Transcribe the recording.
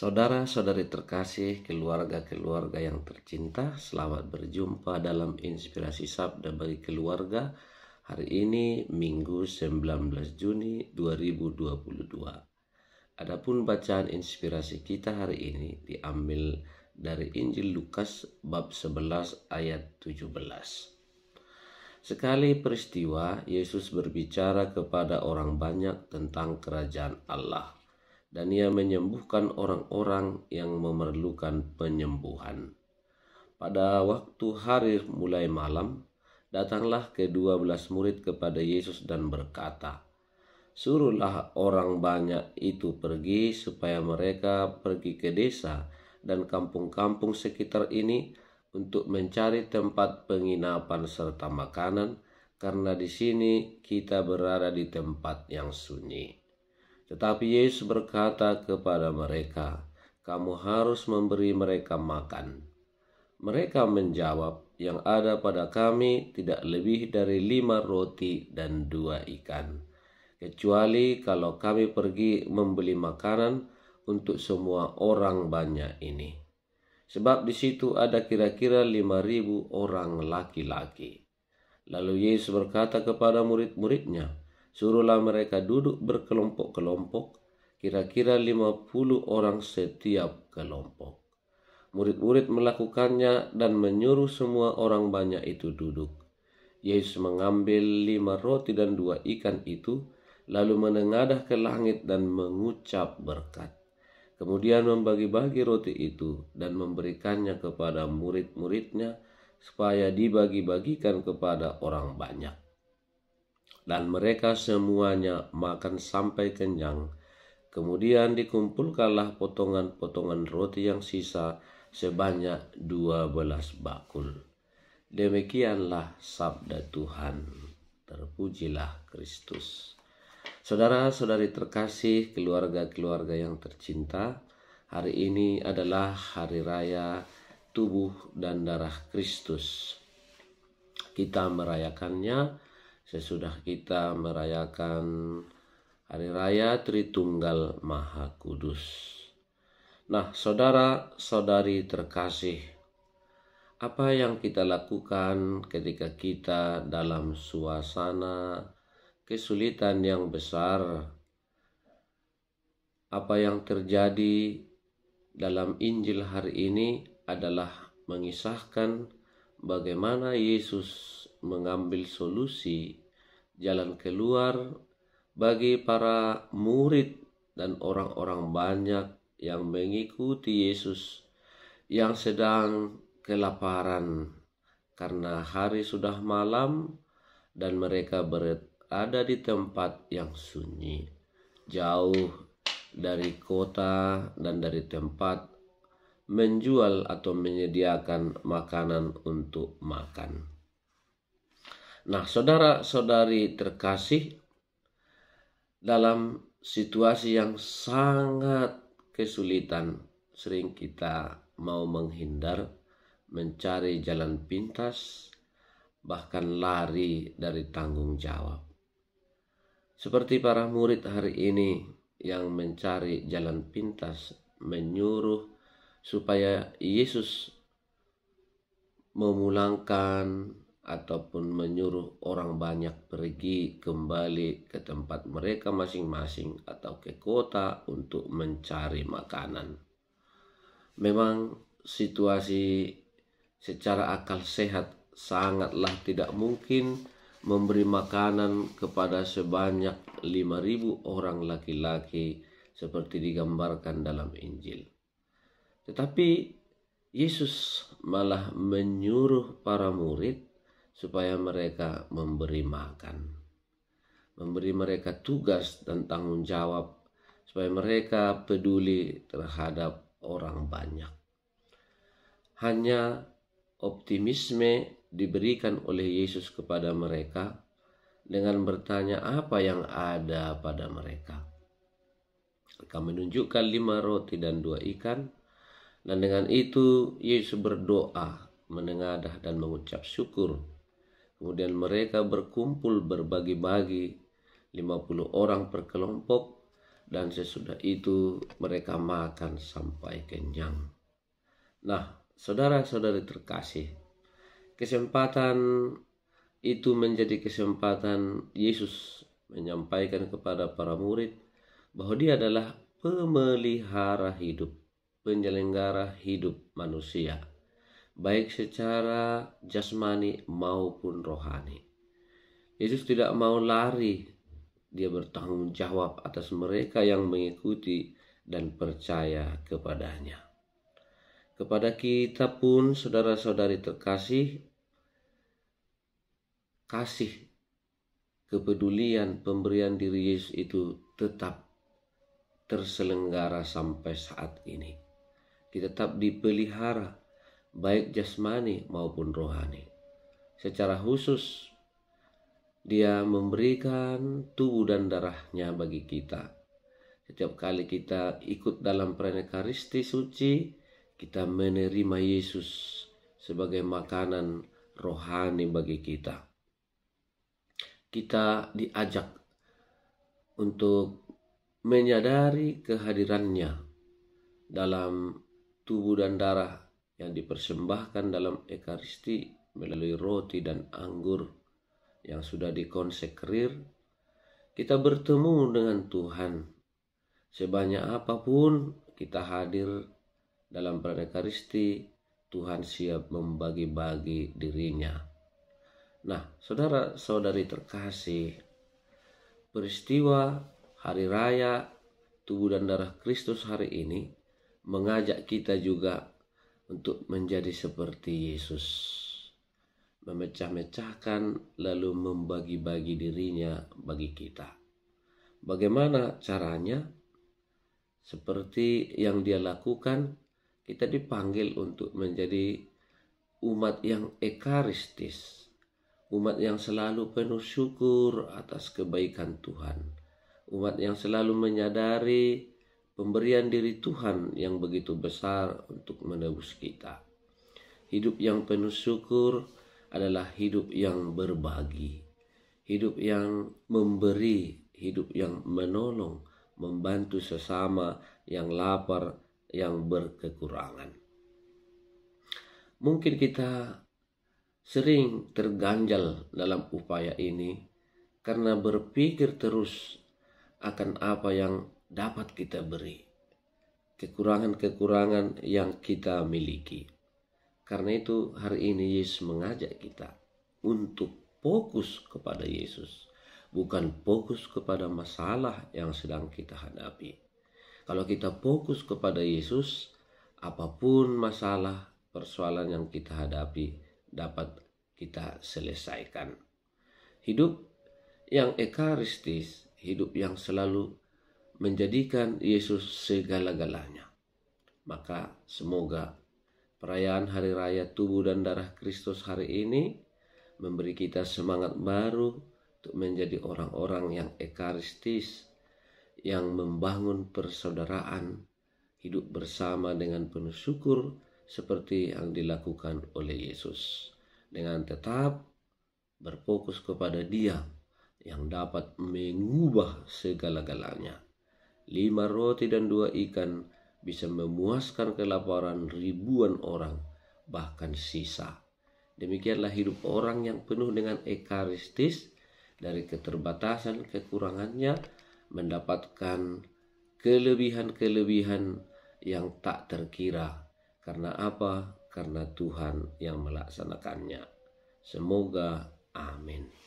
Saudara-saudari terkasih, keluarga-keluarga yang tercinta, selamat berjumpa dalam Inspirasi Sabda bagi Keluarga. Hari ini Minggu 19 Juni 2022. Adapun bacaan inspirasi kita hari ini diambil dari Injil Lukas bab 11 ayat 17. Sekali peristiwa, Yesus berbicara kepada orang banyak tentang kerajaan Allah. Dan ia menyembuhkan orang-orang yang memerlukan penyembuhan. Pada waktu hari mulai malam, datanglah ke-12 murid kepada Yesus dan berkata, "Suruhlah orang banyak itu pergi supaya mereka pergi ke desa dan kampung-kampung sekitar ini untuk mencari tempat penginapan serta makanan, karena di sini kita berada di tempat yang sunyi." Tetapi Yesus berkata kepada mereka, "Kamu harus memberi mereka makan." Mereka menjawab, "Yang ada pada kami tidak lebih dari 5 roti dan 2 ikan. Kecuali kalau kami pergi membeli makanan untuk semua orang banyak ini. Sebab di situ ada kira-kira 5.000 orang laki-laki." Lalu Yesus berkata kepada murid-muridnya, "Suruhlah mereka duduk berkelompok-kelompok, kira-kira 50 orang setiap kelompok." Murid-murid melakukannya dan menyuruh semua orang banyak itu duduk. Yesus mengambil 5 roti dan 2 ikan itu, lalu menengadah ke langit dan mengucap berkat. Kemudian membagi-bagi roti itu dan memberikannya kepada murid-muridnya supaya dibagi-bagikan kepada orang banyak. Dan mereka semuanya makan sampai kenyang. Kemudian dikumpulkanlah potongan-potongan roti yang sisa sebanyak 12 bakul. Demikianlah sabda Tuhan. Terpujilah Kristus. Saudara-saudari terkasih, keluarga-keluarga yang tercinta, hari ini adalah hari raya tubuh dan darah Kristus. Kita merayakannya sesudah kita merayakan Hari Raya Tritunggal Maha Kudus. Nah, saudara-saudari terkasih, apa yang kita lakukan ketika kita dalam suasana kesulitan yang besar? Apa yang terjadi dalam Injil hari ini adalah mengisahkan bagaimana Yesus mengambil solusi jalan keluar bagi para murid dan orang-orang banyak yang mengikuti Yesus yang sedang kelaparan karena hari sudah malam dan mereka berada di tempat yang sunyi, jauh dari kota dan dari tempat menjual atau menyediakan makanan untuk makan. Nah, saudara-saudari terkasih, dalam situasi yang sangat kesulitan, sering kita mau menghindar, mencari jalan pintas, bahkan lari dari tanggung jawab. Seperti para murid hari ini yang mencari jalan pintas, menyuruh supaya Yesus memulangkan ataupun menyuruh orang banyak pergi kembali ke tempat mereka masing-masing atau ke kota untuk mencari makanan. Memang situasi secara akal sehat sangatlah tidak mungkin memberi makanan kepada sebanyak 5.000 orang laki-laki seperti digambarkan dalam Injil. Tetapi Yesus malah menyuruh para murid supaya mereka memberi makan, memberi mereka tugas dan tanggung jawab, supaya mereka peduli terhadap orang banyak. Hanya optimisme diberikan oleh Yesus kepada mereka dengan bertanya apa yang ada pada mereka. Mereka menunjukkan 5 roti dan 2 ikan, dan dengan itu Yesus berdoa, menengadah dan mengucap syukur. Kemudian mereka berkumpul berbagi-bagi, 50 orang per kelompok, dan sesudah itu mereka makan sampai kenyang. Nah, saudara-saudari terkasih, kesempatan itu menjadi kesempatan Yesus menyampaikan kepada para murid bahwa Dia adalah pemelihara hidup, penyelenggara hidup manusia, baik secara jasmani maupun rohani. Yesus tidak mau lari, Dia bertanggung jawab atas mereka yang mengikuti dan percaya kepadanya. Kepada kita pun, saudara-saudari terkasih, kasih, kepedulian, pemberian diri Yesus itu tetap terselenggara sampai saat ini. Kita tetap dipelihara, baik jasmani maupun rohani. Secara khusus, Dia memberikan tubuh dan darahnya bagi kita. Setiap kali kita ikut dalam perayaan Ekaristi suci, kita menerima Yesus sebagai makanan rohani bagi kita. Kita diajak untuk menyadari kehadirannya dalam tubuh dan darah yang dipersembahkan dalam Ekaristi melalui roti dan anggur yang sudah dikonsekrir. Kita bertemu dengan Tuhan. Sebanyak apapun kita hadir dalam perayaan Ekaristi, Tuhan siap membagi-bagi dirinya. Nah, saudara-saudari terkasih, peristiwa Hari Raya Tubuh dan Darah Kristus hari ini mengajak kita juga untuk menjadi seperti Yesus, memecah-mecahkan lalu membagi-bagi dirinya bagi kita. Bagaimana caranya? Seperti yang Dia lakukan, kita dipanggil untuk menjadi umat yang ekaristis, umat yang selalu penuh syukur atas kebaikan Tuhan, umat yang selalu menyadari pemberian diri Tuhan yang begitu besar untuk menebus kita. Hidup yang penuh syukur adalah hidup yang berbagi, hidup yang memberi, hidup yang menolong, membantu sesama yang lapar, yang berkekurangan. Mungkin kita sering terganjal dalam upaya ini karena berpikir terus akan apa yang dapat kita beri, kekurangan-kekurangan yang kita miliki. Karena itu hari ini Yesus mengajak kita untuk fokus kepada Yesus, bukan fokus kepada masalah yang sedang kita hadapi. Kalau kita fokus kepada Yesus, apapun masalah, persoalan yang kita hadapi dapat kita selesaikan. Hidup yang ekaristis, hidup yang selalu menjadikan Yesus segala-galanya. Maka semoga perayaan Hari Raya Tubuh dan Darah Kristus hari ini memberi kita semangat baru untuk menjadi orang-orang yang ekaristis, yang membangun persaudaraan, hidup bersama dengan penuh syukur seperti yang dilakukan oleh Yesus, dengan tetap berfokus kepada Dia yang dapat mengubah segala-galanya. 5 roti dan 2 ikan bisa memuaskan kelaparan ribuan orang, bahkan sisa. Demikianlah hidup orang yang penuh dengan ekaristis, dari keterbatasan kekurangannya mendapatkan kelebihan-kelebihan yang tak terkira. Karena apa? Karena Tuhan yang melaksanakannya. Semoga amin.